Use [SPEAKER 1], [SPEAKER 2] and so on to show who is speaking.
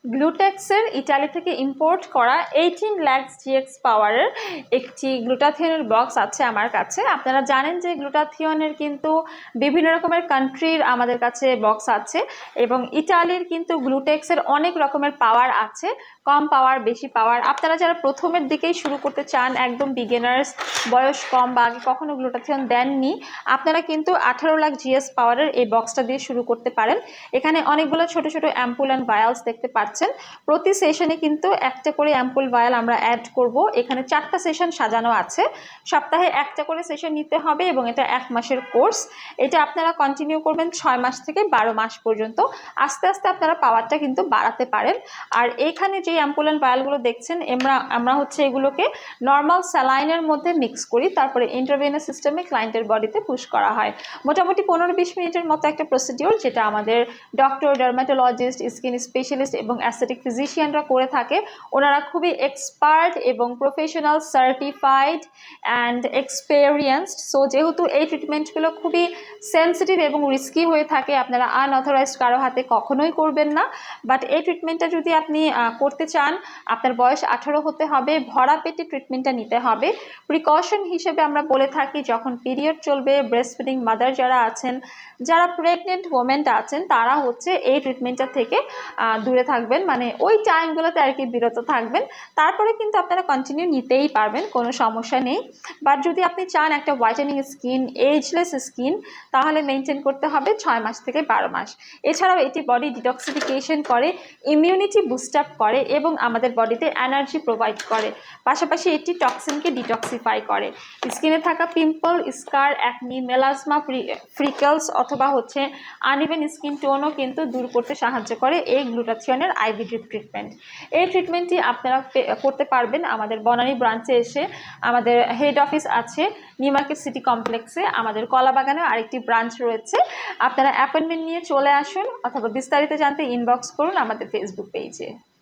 [SPEAKER 1] গ্লুটেক্সের Italy থেকে import করা 18 lakhs GX পাওয়ারের একটি গ্লুটাথিয়নের বক্স আছে আমার কাছে। আপনারা জানেন যে গ্লুটাথিয়নের কিন্তু বিভিন্ন রকমের কান্ট্রির আমাদের কাছে বক্স আছে এবং ইটালির কিন্তু গ্লুটেক্সের অনেক রকমের পাওয়ার আছে, কম পাওয়ার, বেশি পাওয়ার। আপনারা যারা প্রথমের দিকেই শুরু করতে চান, একদম বিগিনার্স, বয়স কম বা আগে কখনো গ্লুটাথিয়ন দেননি, আপনারা কিন্তু 18 লাখ GS পাওয়ারের এই বক্সটা দিয়ে শুরু করতে পারেন। এখানে অনেকগুলো ছোট ছোট অ্যাম্পুল অ্যান্ড ভায়ালস দেখতে পাচ্ছেন। প্রতি সেশনে কিন্তু একটা করে অ্যাম্পুল ভায়াল আমরা অ্যাড করব। এখানে 4টা সেশন সাজানো আছে, সপ্তাহে একটা করে সেশন নিতে হবে এবং এটা 1 মাসের কোর্স। এটা আপনারা কন্টিনিউ করবেন 6 মাস থেকে 12 মাস পর্যন্ত। আস্তে আস্তে আপনারা পাওয়ারটা কিন্তু বাড়াতে পারেন। আর এখানে যে অ্যাম্পুল অ্যান্ড ভায়ালগুলো দেখছেন, আমরা হচ্ছে এগুলোকে নর্মাল স্যালাইনের মধ্যে মিক্স করি, তারপরে ইন্টারভেনাস সিস্টেমে ক্লায়েন্টের বডিতে পুশ করা হয়। মোটামুটি 15-20 মিনিটের মতো একটা প্রসিডিওর, যেটা আমাদের ডক্টর, ডার্মাটোলজিস্ট, স্কিন স্পেশালিস্ট এবং অ্যাস্থেটিক ফিজিশিয়ানরা করে থাকে। ওনারা খুবই এক্সপার্ট এবং professional, certified and experienced. So যেহেতু এই ট্রিটমেন্টগুলো খুবই সেন্সিটিভ এবং রিস্কি হয়ে থাকে, আপনারা আনঅথরাইজড কারো হাতে কখনোই করবেন না। বাট এই ট্রিটমেন্টটা যদি আপনি করতে চান, আপনার বয়স 18 হতে হবে, ভরা পেটে ট্রিটমেন্টটা নিতে হবে। প্রিকশন হিসেবে আমরা বলে থাকি, যখন পিরিয়ড চলবে, ব্রেস্ট ফিডিং মাদার যারা আছেন, যারা প্রেগনেন্ট ওমেন্ট আছেন, তারা হচ্ছে এই ট্রিটমেন্টটা থেকে দূরে থাকবেন, মানে ওই টাইমগুলোতে আর কি বিরত থাকবেন। তারপরে কিন্তু আপনারা কন্টিনিউ নিতেই পারবেন, কোনো সমস্যা নেই। বাট যদি আপনি চান একটা হোয়াইটেনিং স্কিন, এজলেস স্কিন, তাহলে মেনটেন করতে হবে 6 মাস থেকে 12 মাস। এছাড়াও এটি বডি ডিটক্সিফিকেশন করে, ইমিউনিটি বুস্ট আপ করে এবং আমাদের বডিতে এনার্জি প্রোভাইড করে। পাশাপাশি এটি টক্সিনকে ডিটক্সিফাই করে। স্কিনে থাকা পিম্পল, স্কার, অ্যাকনি, মেলাজমা, ফ্রিকলস অথবা হচ্ছে আনইভেন স্কিন টোনও কিন্তু দূর করতে সাহায্য করে এই গ্লুটাথিয়নের আইভি ড্রিপ ট্রিটমেন্ট। এই ট্রিটমেন্টটি আপনারা করতে পারবেন আমাদের বনানী ব্রাঞ্চে এসে। আমাদের হেড অফিস আছে নিউ মার্কেট সিটি কমপ্লেক্সে, আমাদের কলাবাগানে আরেকটি ব্রাঞ্চ রয়েছে। আপনারা অ্যাপয়েন্টমেন্ট নিয়ে চলে আসুন, অথবা বিস্তারিত জানতে ইনবক্স করুন আমাদের ফেসবুক পেজে।